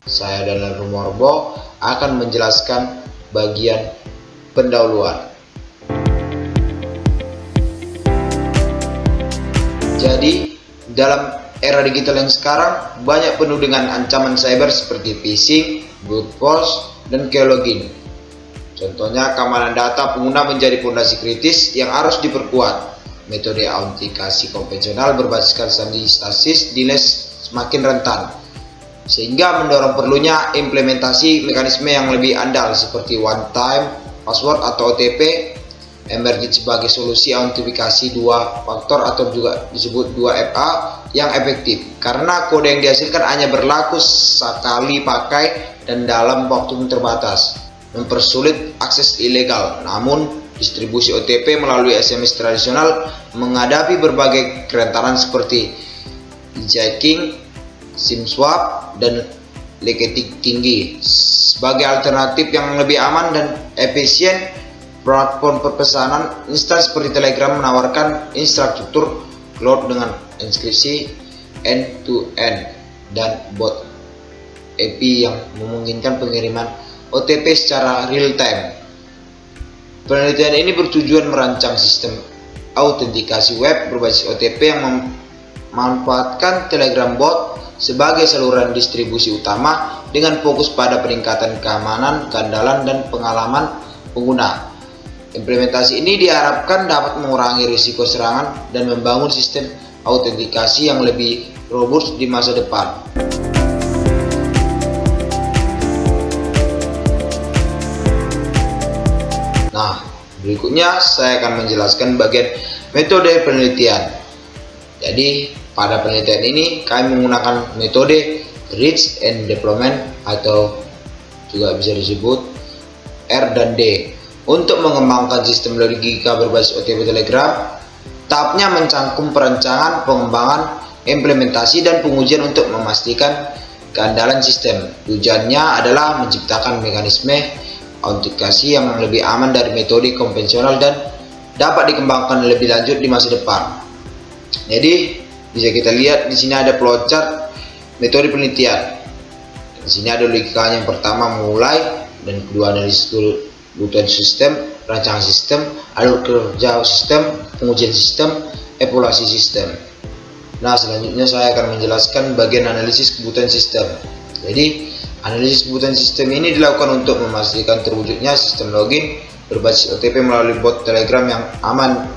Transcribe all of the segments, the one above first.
Saya dan Rumorbo akan menjelaskan bagian pendahuluan. Jadi, dalam era digital yang sekarang banyak penuh dengan ancaman cyber seperti phishing, brute force, dan keylogin. Contohnya, keamanan data pengguna menjadi fondasi kritis yang harus diperkuat. Metode autentikasi konvensional berbasiskan sandi stasis dinilai semakin rentan, sehingga mendorong perlunya implementasi mekanisme yang lebih andal seperti one time password atau OTP emerged sebagai solusi autentifikasi dua faktor atau juga disebut 2FA yang efektif, karena kode yang dihasilkan hanya berlaku sekali pakai dan dalam waktu terbatas, mempersulit akses ilegal. Namun distribusi OTP melalui SMS tradisional menghadapi berbagai kerentanan seperti hijacking, SIM swap, dan leakage tinggi. Sebagai alternatif yang lebih aman dan efisien, platform perpesanan instan seperti Telegram menawarkan infrastruktur cloud dengan enkripsi end-to-end dan bot API yang memungkinkan pengiriman OTP secara real time. Penelitian ini bertujuan merancang sistem autentikasi web berbasis OTP yang memanfaatkan Telegram bot sebagai saluran distribusi utama dengan fokus pada peningkatan keamanan, keandalan, dan pengalaman pengguna. Implementasi ini diharapkan dapat mengurangi risiko serangan dan membangun sistem autentikasi yang lebih robust di masa depan. Nah, berikutnya saya akan menjelaskan bagian metode penelitian. Jadi, pada penelitian ini kami menggunakan metode Reach and Deployment atau juga bisa disebut R dan D untuk mengembangkan sistem logika berbasis OTP Telegram. Tahapnya mencangkup perencanaan, pengembangan, implementasi, dan pengujian untuk memastikan keandalan sistem. Tujuannya adalah menciptakan mekanisme autentikasi yang lebih aman dari metode konvensional dan dapat dikembangkan lebih lanjut di masa depan. Jadi bisa kita lihat di sini ada flowchart metode penelitian. Di sini ada logikanya, yang pertama mulai, dan kedua analisis kebutuhan sistem, rancangan sistem, alur kerja sistem, pengujian sistem, evaluasi sistem. Nah, selanjutnya saya akan menjelaskan bagian analisis kebutuhan sistem. Jadi, analisis kebutuhan sistem ini dilakukan untuk memastikan terwujudnya sistem login berbasis OTP melalui bot Telegram yang aman,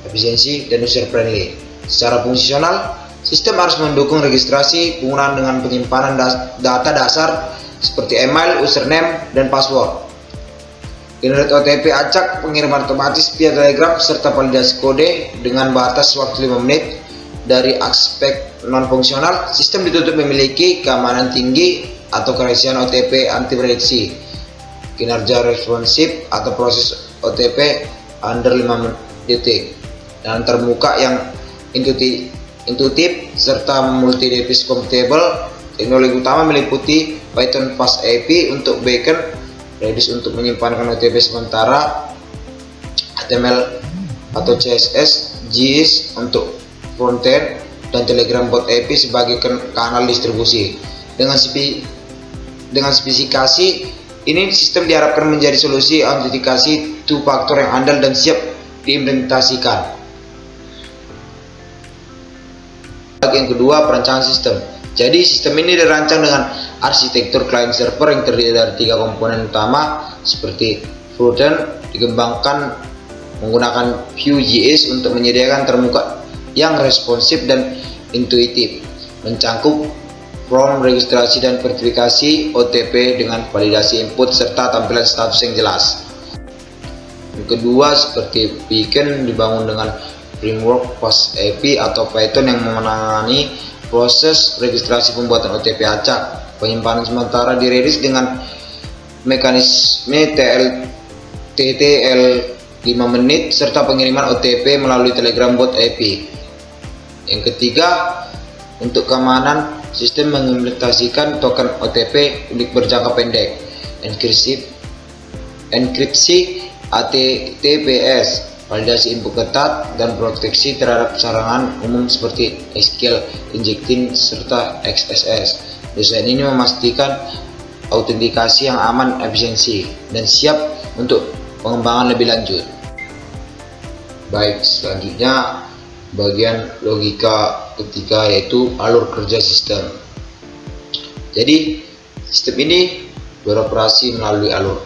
efisiensi, dan user friendly. Secara fungsional, sistem harus mendukung registrasi penggunaan dengan penyimpanan data dasar seperti email, username, dan password. Generate OTP acak, pengiriman otomatis via Telegram, serta validasi kode dengan batas waktu 5 menit. Dari aspek non-fungsional, sistem dituntut memiliki keamanan tinggi atau kerahasiaan OTP anti prediksi, kinerja responsif atau proses OTP under 5 detik, dan terbuka yang intuitif serta multi-device compatible. Teknologi utama meliputi Python Fast API untuk backend, Redis untuk menyimpan OTP sementara, HTML atau CSS, JS untuk frontend, dan Telegram bot API sebagai kanal distribusi. Dengan spesifikasi ini, sistem diharapkan menjadi solusi autentikasi two factor yang andal dan siap diimplementasikan. Yang kedua, perancangan sistem. Jadi, sistem ini dirancang dengan arsitektur client server yang terdiri dari 3 komponen utama seperti frontend dikembangkan menggunakan Vue.js untuk menyediakan termuka yang responsif dan intuitif, mencangkup form registrasi dan verifikasi OTP dengan validasi input serta tampilan status yang jelas. Yang kedua, seperti Beacon dibangun dengan framework Fast API atau Python yang menangani proses registrasi pembuatan OTP acak, penyimpanan sementara di Redis dengan mekanisme TLTTL 5 menit, serta pengiriman OTP melalui Telegram bot API. Yang ketiga, untuk keamanan, sistem mengimplementasikan token OTP unik berjangka pendek, enkripsi HTTPS, validasi input ketat, dan proteksi terhadap serangan umum seperti SQL injecting serta XSS. Desain ini memastikan autentikasi yang aman, efisiensi, dan siap untuk pengembangan lebih lanjut. Baik, selanjutnya bagian logika ketiga, yaitu alur kerja sistem. Jadi sistem ini beroperasi melalui alur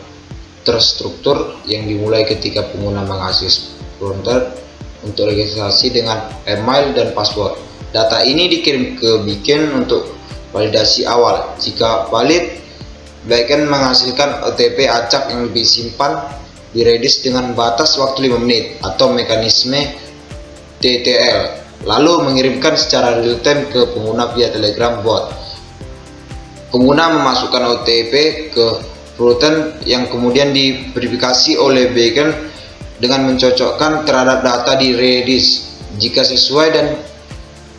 terstruktur yang dimulai ketika pengguna mengakses frontend untuk registrasi dengan email dan password. Data ini dikirim ke backend untuk validasi awal. Jika valid, backend menghasilkan OTP acak yang disimpan di Redis dengan batas waktu 5 menit atau mekanisme TTL, lalu mengirimkan secara real time ke pengguna via Telegram bot. Pengguna memasukkan OTP ke frontend yang kemudian diverifikasi oleh backend dengan mencocokkan terhadap data di Redis. Jika sesuai dan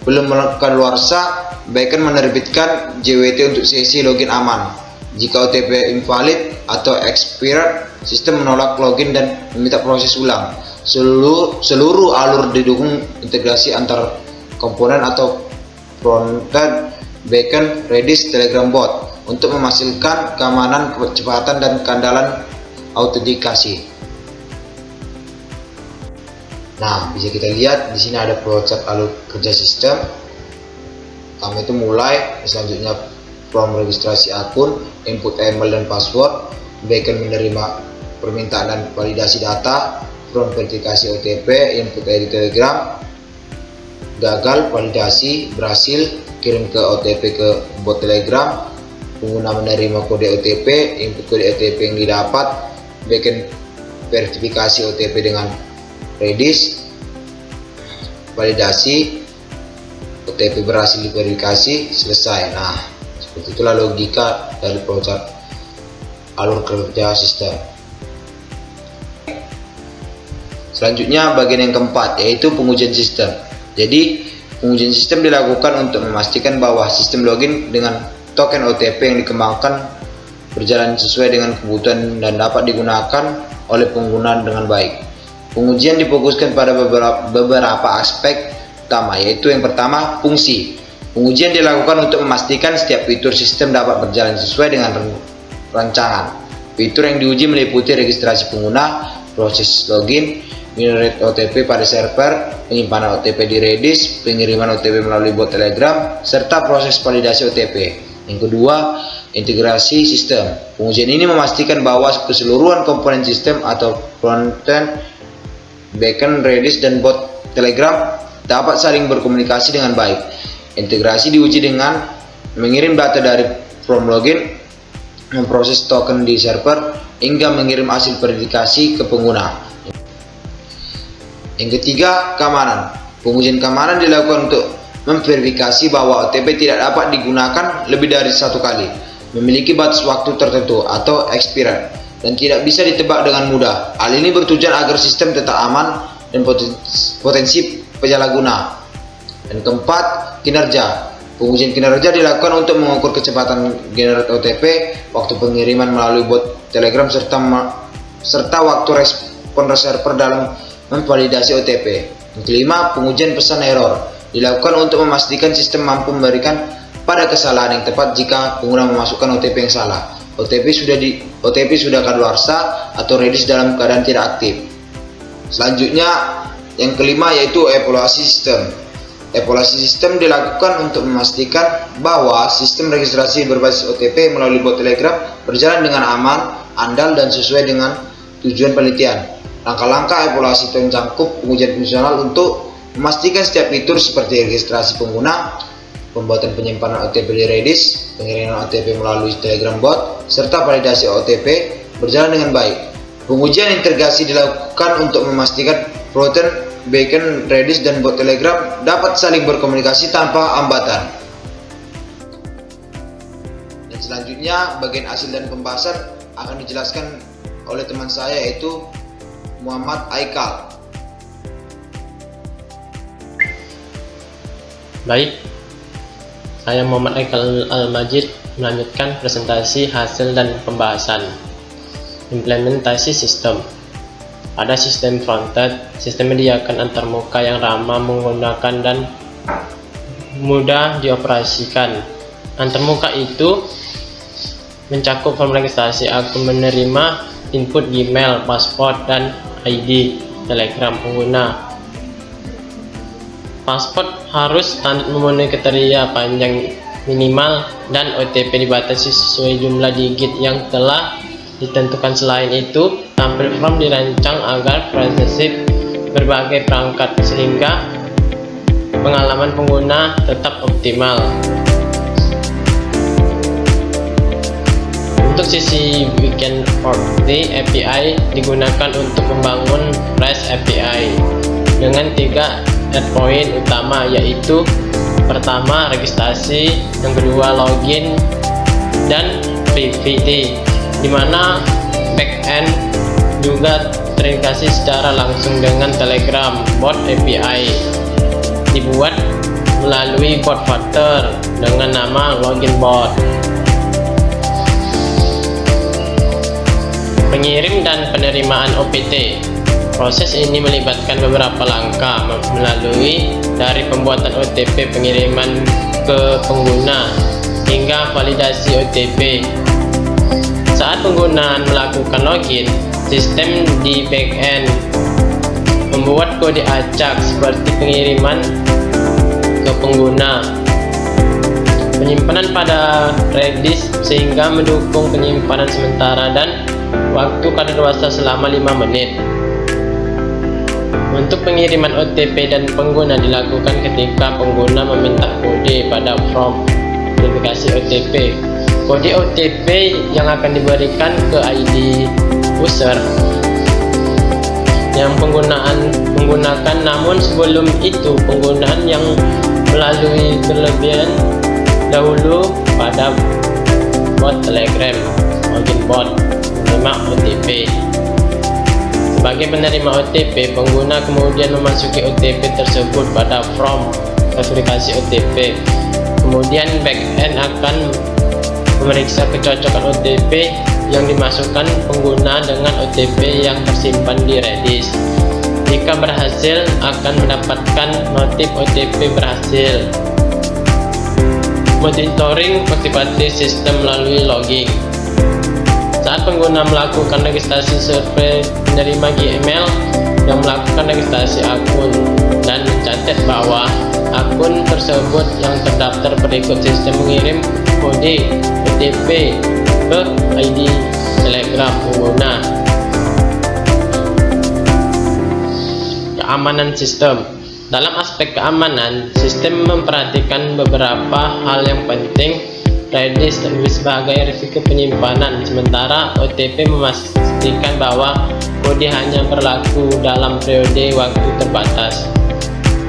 belum kadaluarsa, backend menerbitkan JWT untuk sesi login aman. Jika OTP invalid atau expired, sistem menolak login dan meminta proses ulang. Seluruh alur didukung integrasi antar komponen atau frontend, backend, Redis, Telegram bot untuk memastikan keamanan, kecepatan, dan keandalan autentikasi. Nah, bisa kita lihat di sini ada flowchart alur kerja sistem. Kami itu mulai, selanjutnya from registrasi akun, input email dan password, backend menerima permintaan dan validasi data, from verifikasi OTP, input ID Telegram, gagal validasi, berhasil, kirim ke OTP ke bot Telegram, pengguna menerima kode OTP, input kode OTP yang didapat, backend verifikasi OTP dengan Redis, validasi, OTP berhasil diverifikasi, selesai. Nah, seperti itulah logika dari flowchart alur kerja sistem. Selanjutnya bagian yang keempat, yaitu pengujian sistem. Jadi pengujian sistem dilakukan untuk memastikan bahwa sistem login dengan token OTP yang dikembangkan berjalan sesuai dengan kebutuhan dan dapat digunakan oleh pengguna dengan baik. Pengujian difokuskan pada beberapa aspek utama, yaitu yang pertama, fungsi. Pengujian dilakukan untuk memastikan setiap fitur sistem dapat berjalan sesuai dengan rancangan. Fitur yang diuji meliputi registrasi pengguna, proses login, generate OTP pada server, penyimpanan OTP di Redis, pengiriman OTP melalui bot Telegram, serta proses validasi OTP. Yang kedua, integrasi sistem. Pengujian ini memastikan bahwa keseluruhan komponen sistem atau frontend, backend, Redis, dan bot Telegram dapat saling berkomunikasi dengan baik. Integrasi diuji dengan mengirim data dari from login, memproses token di server, hingga mengirim hasil verifikasi ke pengguna. Yang ketiga, keamanan. Pengujian keamanan dilakukan untuk memverifikasi bahwa OTP tidak dapat digunakan lebih dari satu kali, memiliki batas waktu tertentu atau expired, dan tidak bisa ditebak dengan mudah. Hal ini bertujuan agar sistem tetap aman dan potensi penyalahguna. Dan keempat, kinerja. Pengujian kinerja dilakukan untuk mengukur kecepatan generate OTP, waktu pengiriman melalui bot Telegram, serta waktu respon server dalam memvalidasi OTP. Yang kelima, pengujian pesan error dilakukan untuk memastikan sistem mampu memberikan pada kesalahan yang tepat jika pengguna memasukkan OTP yang salah. OTP sudah kadaluarsa atau Redis dalam keadaan tidak aktif. Selanjutnya, yang kelima, yaitu evaluasi sistem. Evaluasi sistem dilakukan untuk memastikan bahwa sistem registrasi berbasis OTP melalui bot Telegram berjalan dengan aman, andal, dan sesuai dengan tujuan penelitian. Langkah-langkah evaluasi mencakup pengujian fungsional untuk memastikan setiap fitur seperti registrasi pengguna, pembuatan penyimpanan OTP di Redis, pengiriman OTP melalui Telegram bot, serta validasi OTP berjalan dengan baik. Pengujian integrasi dilakukan untuk memastikan frontend, backend, Redis, dan bot Telegram dapat saling berkomunikasi tanpa hambatan. Dan selanjutnya, bagian hasil dan pembahasan akan dijelaskan oleh teman saya, yaitu Muhammad Aikal. Baik, Saya Muhammad Aikal Al-Majid melanjutkan presentasi hasil dan pembahasan implementasi sistem. Pada sistem frontend, sistem menyediakan antarmuka yang ramah menggunakan dan mudah dioperasikan. Antarmuka itu mencakup form registrasi akun, menerima input Gmail, password, dan ID Telegram pengguna. Password harus standar memenuhi kriteria panjang minimal dan OTP dibatasi sesuai jumlah digit yang telah ditentukan. Selain itu, tampil form dirancang agar privacy berbagai perangkat sehingga pengalaman pengguna tetap optimal. Untuk sisi backend API digunakan untuk membangun REST API dengan 3 endpoint utama, yaitu pertama registrasi, yang kedua login, dan privity, di mana backend juga terintegrasi secara langsung dengan Telegram. Bot API dibuat melalui bot filter dengan nama login bot. Pengirim dan penerimaan OPT. Proses ini melibatkan beberapa langkah, melalui dari pembuatan OTP, pengiriman ke pengguna, hingga validasi OTP. Saat penggunaan melakukan login, sistem di backend membuat kode acak seperti pengiriman ke pengguna. Penyimpanan pada Redis sehingga mendukung penyimpanan sementara dan waktu kadaluarsa selama 5 menit. Untuk pengiriman OTP dan pengguna dilakukan ketika pengguna meminta kode pada form verifikasi OTP. Kode OTP yang akan diberikan ke ID user yang menggunakan, namun sebelum itu penggunaan yang melalui terlebih dahulu pada bot Telegram login bot menerima OTP. Sebagai penerima OTP, pengguna kemudian memasuki OTP tersebut pada form verifikasi OTP. Kemudian backend akan memeriksa kecocokan OTP yang dimasukkan pengguna dengan OTP yang tersimpan di Redis. Jika berhasil, akan mendapatkan notif OTP berhasil. Monitoring aktivasi sistem melalui logging. Saat pengguna melakukan registrasi survei menerima Gmail yang melakukan registrasi akun dan mencatat bahwa akun tersebut yang terdaftar berikut, sistem mengirim kode OTP ke ID Telegram pengguna. Keamanan sistem. Dalam aspek keamanan, sistem memperhatikan beberapa hal yang penting. Redis sebagai risiko penyimpanan, sementara OTP memastikan bahwa kode hanya berlaku dalam periode waktu terbatas.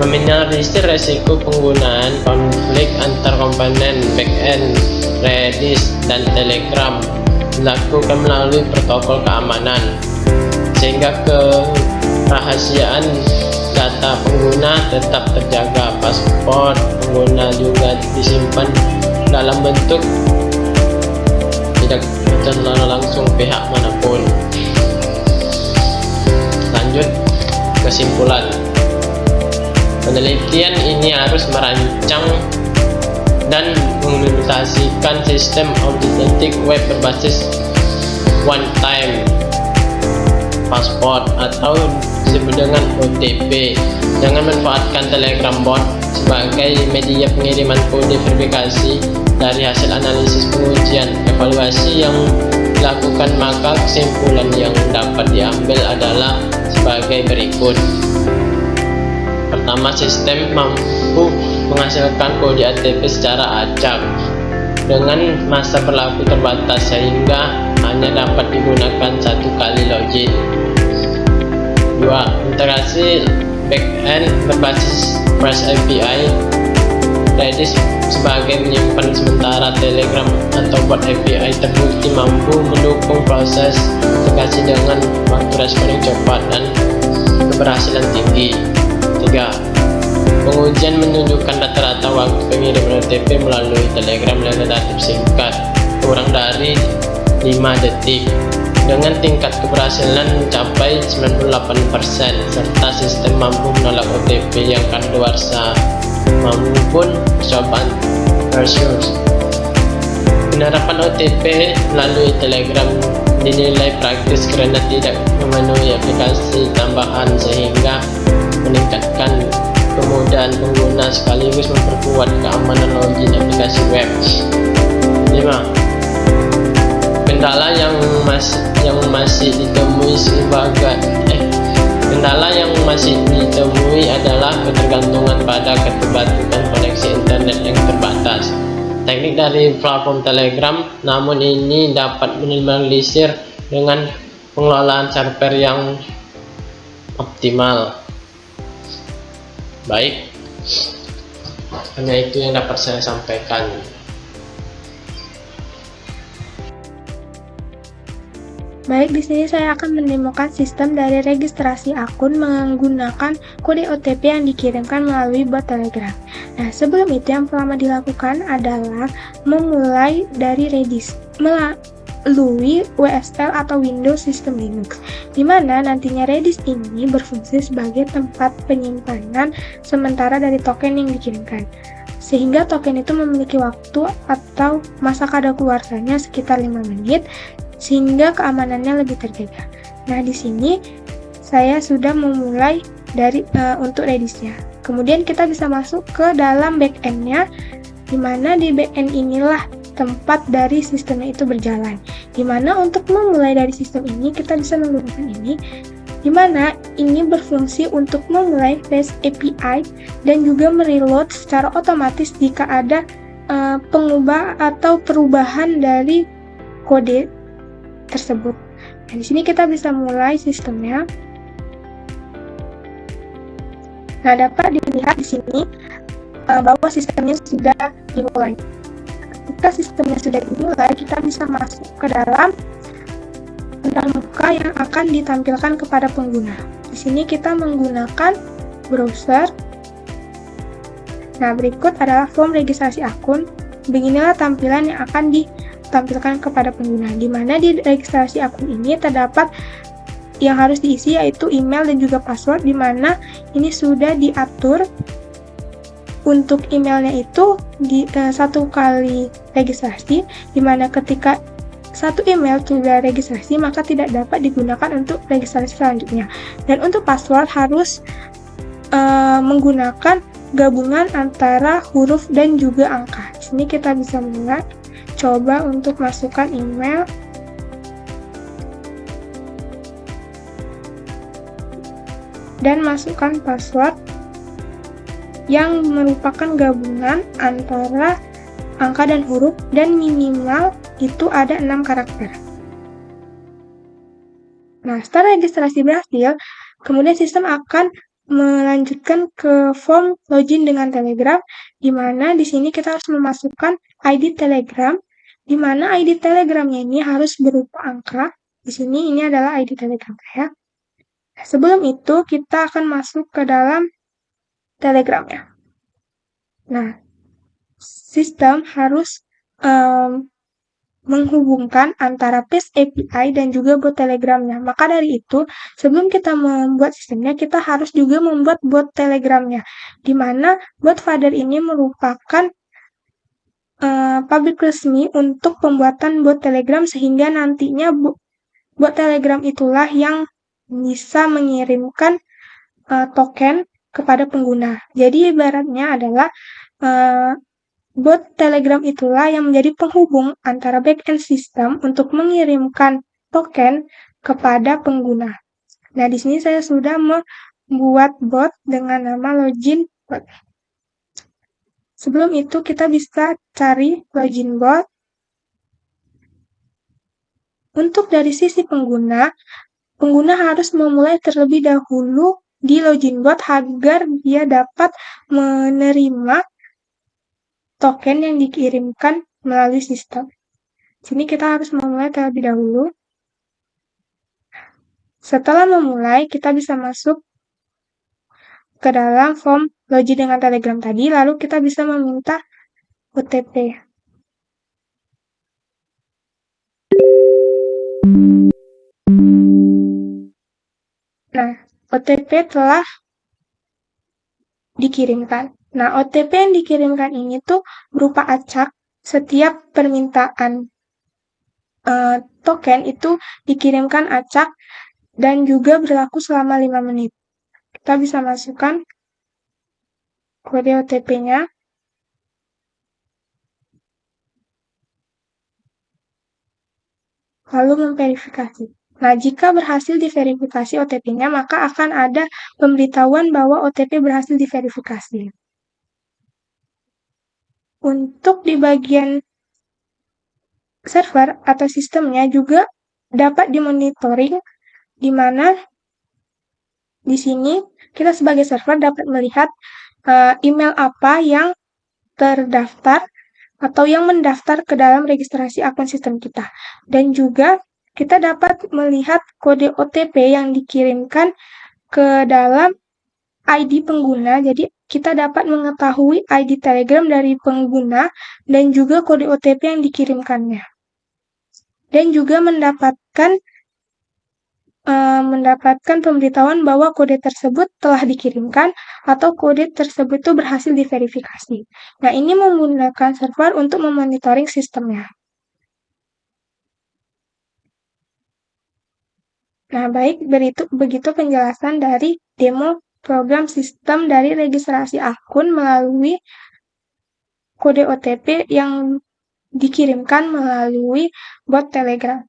Meminimalisir risiko penggunaan konflik antar komponen backend Redis dan Telegram dilakukan melalui protokol keamanan, sehingga kerahasiaan data pengguna tetap terjaga. Paspor pengguna juga disimpan dalam bentuk tidak terlalu langsung pihak manapun. Lanjut, kesimpulan. Penelitian ini harus merancang dan mengimplementasikan sistem autentik web berbasis one-time password atau disebut dengan OTP, dengan memanfaatkan Telegram bot sebagai media pengiriman kode verifikasi. Dari hasil analisis pengujian evaluasi yang dilakukan, maka kesimpulan yang dapat diambil adalah sebagai berikut. Pertama, sistem mampu menghasilkan kode OTP secara acak dengan masa berlaku terbatas sehingga hanya dapat digunakan 1 kali login. 2. Integrasi backend berbasis REST API. Redis sebagai menyimpan sementara Telegram atau bot API terbukti mampu mendukung proses integrasi dengan waktu respon yang cepat dan keberhasilan tinggi. 3. Pengujian menunjukkan rata-rata waktu pengiriman OTP melalui Telegram relatif singkat, kurang dari 5 detik, dengan tingkat keberhasilan mencapai 98%, serta sistem mampu menolak OTP yang kadaluarsa maupun percobaan malicious. Penerapan OTP melalui Telegram dinilai praktis karena tidak memenuhi aplikasi tambahan, sehingga meningkatkan kemudahan pengguna sekaligus memperkuat keamanan login aplikasi web. 5. Kendala yang masih ditemui adalah ketergantungan pada keterlambatan koneksi internet yang terbatas. Teknik dari platform Telegram, namun ini dapat minimalisir dengan pengelolaan server yang optimal. Baik, hanya itu yang dapat saya sampaikan. Baik, di sini saya akan menemukan sistem dari registrasi akun menggunakan kode OTP yang dikirimkan melalui bot Telegram. Nah, sebelum itu yang pertama dilakukan adalah memulai dari Redis melalui WSL atau Windows System Linux, di mana nantinya Redis ini berfungsi sebagai tempat penyimpanan sementara dari token yang dikirimkan, sehingga token itu memiliki waktu atau masa kadaluarsanya sekitar 5 menit, sehingga keamanannya lebih terjaga. Nah, di sini saya sudah memulai dari untuk Redisnya. Kemudian kita bisa masuk ke dalam backend-nya, di mana di backend inilah tempat dari sistemnya itu berjalan. Di mana untuk memulai dari sistem ini kita bisa menggunakan ini, di mana ini berfungsi untuk memulai REST API dan juga mereload secara otomatis jika ada pengubah atau perubahan dari kode tersebut. Nah, di sini kita bisa mulai sistemnya. Nah, dapat dilihat di sini bahwa sistemnya sudah dimulai. Ketika sistemnya sudah dimulai, kita bisa masuk ke dalam layar muka yang akan ditampilkan kepada pengguna. Di sini kita menggunakan browser. Nah, berikut adalah form registrasi akun. Beginilah tampilan yang akan ditampilkan kepada pengguna, di mana di registrasi akun ini terdapat yang harus diisi, yaitu email dan juga password, di mana ini sudah diatur untuk emailnya itu di satu kali registrasi, di mana ketika satu email sudah registrasi maka tidak dapat digunakan untuk registrasi selanjutnya. Dan untuk password harus menggunakan gabungan antara huruf dan juga angka. Di sini kita bisa mulai coba untuk masukkan email. Dan masukkan password yang merupakan gabungan antara angka dan huruf, dan minimal itu ada 6 karakter. Nah, setelah registrasi berhasil, kemudian sistem akan melanjutkan ke form login dengan Telegram, di mana di sini kita harus memasukkan ID Telegram, di mana ID Telegramnya ini harus berupa angka. Di sini ini adalah ID Telegram saya. Sebelum itu kita akan masuk ke dalam Telegramnya. Nah, sistem harus menghubungkan antara REST API dan juga bot Telegramnya. Maka dari itu, sebelum kita membuat sistemnya, kita harus juga membuat bot Telegramnya, di mana bot Father ini merupakan publik resmi untuk pembuatan bot Telegram, sehingga nantinya bot Telegram itulah yang bisa mengirimkan token kepada pengguna. Jadi ibaratnya adalah bot Telegram itulah yang menjadi penghubung antara backend system untuk mengirimkan token kepada pengguna. Nah, di sini saya sudah membuat bot dengan nama login bot. Sebelum itu kita bisa cari login bot. Untuk dari sisi pengguna harus memulai terlebih dahulu di login bot agar dia dapat menerima token yang dikirimkan melalui sistem. Sini kita harus memulai terlebih dahulu. Setelah memulai, kita bisa masuk ke dalam form login dengan Telegram tadi, lalu kita bisa meminta OTP. Nah, OTP telah dikirimkan. Nah, OTP yang dikirimkan ini tuh berupa acak. Setiap permintaan token itu dikirimkan acak dan juga berlaku selama 5 menit. Kita bisa masukkan kode OTP-nya. Lalu memverifikasi. Nah, jika berhasil diverifikasi OTP-nya, maka akan ada pemberitahuan bahwa OTP berhasil diverifikasi. Untuk di bagian server atau sistemnya juga dapat dimonitoring, di mana di sini kita sebagai server dapat melihat email apa yang terdaftar atau yang mendaftar ke dalam registrasi akun sistem kita. Dan juga kita dapat melihat kode OTP yang dikirimkan ke dalam ID pengguna. Jadi kita dapat mengetahui ID Telegram dari pengguna dan juga kode OTP yang dikirimkannya. Dan juga mendapatkan pemberitahuan bahwa kode tersebut telah dikirimkan atau kode tersebut itu berhasil diverifikasi. Nah, ini menggunakan server untuk memonitoring sistemnya. Nah, baik, begitu penjelasan dari demo program sistem dari registrasi akun melalui kode OTP yang dikirimkan melalui bot Telegram.